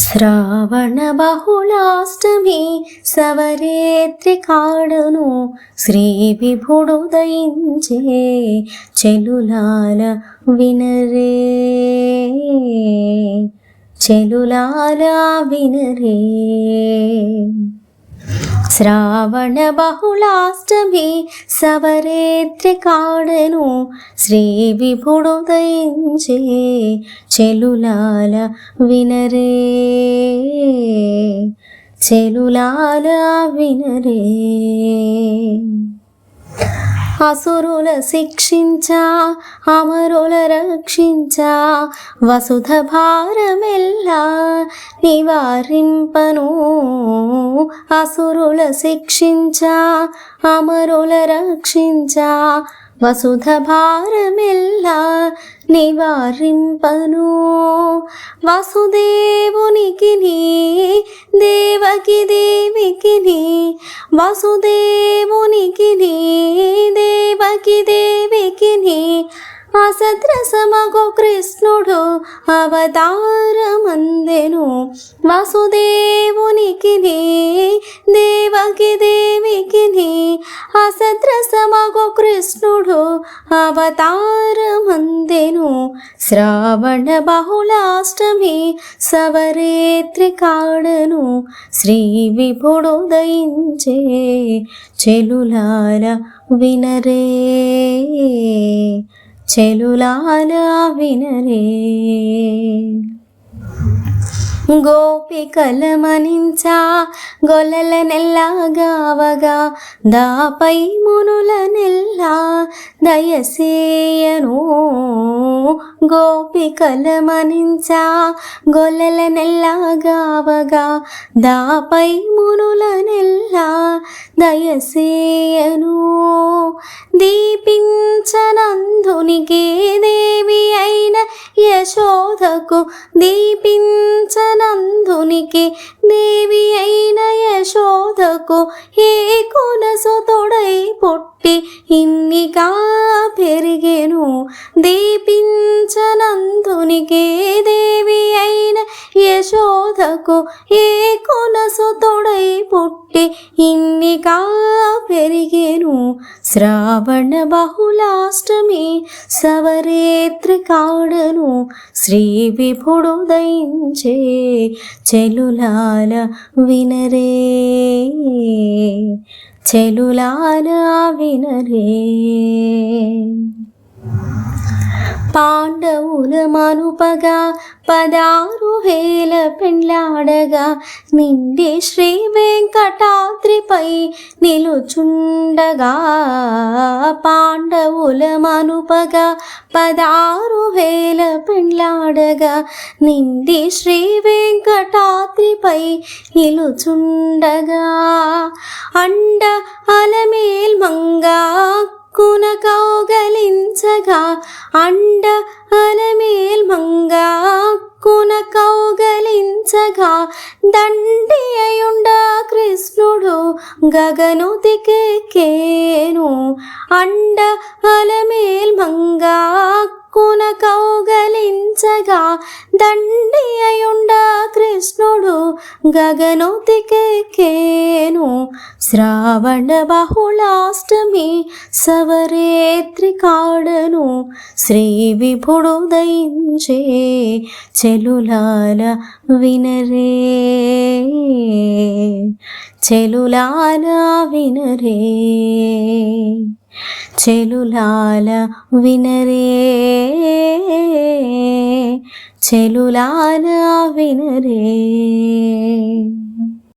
శ్రావణ బహుళాష్టమి సవరేత్రి కాడను శ్రీ విభుడు దయించే చెలులాల వినరే చెలులాల వినరే. శ్రావణ బహుళాష్టమి సవరేత్రి కాడను శ్రీ విభుడు దయించే చెలులాల వినరే చెలులాల వినరే. అసురుల శిక్షించా అమరుల రక్షించా వసుధ భారమెల్లా నివారింపను. అసురుల శిక్షించా అమరుల రక్షించా వసుధ భారమెల్లా నివారింపను. వసుదేవునికి దేవకి దేవికి వసుదేవునికి దేవకి దేవికి అసద్రసమగు కృష్ణుడు అవతారమందెను. వసుదేవునికి దేవకి దేవికి అసద్రసమగు కృష్ణుడు అవతారమందెను. శ్రావణ బహుళాష్టమి సవరేత్రి కాడను శ్రీ విభుడు దయించే చెలులాల వినరే చెలులాల వినరే. గోపికల మనించా గొల్లల నెల్లగావగా దాపై మునుల నెల్ల దయసేయను. గోపికల మనించా గొల్లల నెల్లగావగా దాపై మునుల నెల్ల దయసేయను. దీపించనందునికి దేవి అయిన యశోదకు దీపించనందునికి దేవి అయిన యశోదకు ఏ కొనసు తొడై పుట్టి ఇన్నిగా పెరిగెను. దీపించనందునికి దేవి అయిన యశోదకు ఏ కొనసు తొడై పుట్టి ఇన్నిగా పెరిగెను. శ్రావణ బహుళాష్టమి సవరేత్రి కాడను శ్రీ విభుడు దయించే చెలులాల వినరే చెలులాల వినరే. పాండవుల మనుపగా 16,000 పెండ్లాడగా నిండి శ్రీ వెంకటాద్రిపై నిలుచుండగా. పాండవుల మనుపగా 16,000 పెండ్లాడగా నిండి శ్రీ వెంకటాద్రిపై నిలుచుండగా. అండ అలమేల్ మంగా కున కౌగలించగా అండ అలమేల్ మంగా కున కౌగలించగా దండి అయుండ కృష్ణుడు గగనుదికెక్కేను. అండ అలమేల్ మంగా కున కౌగలించగా దండి అయుండ కృష్ణుడు గగనుదికెక్కేను. శ్రావణ బహుళాష్టమి సవరేత్రి కాడను శ్రీ విభుడు దయించే చెలులాల వినరే చెలులాల వినరే చెలులాల వినరే చెలులాల వినరే.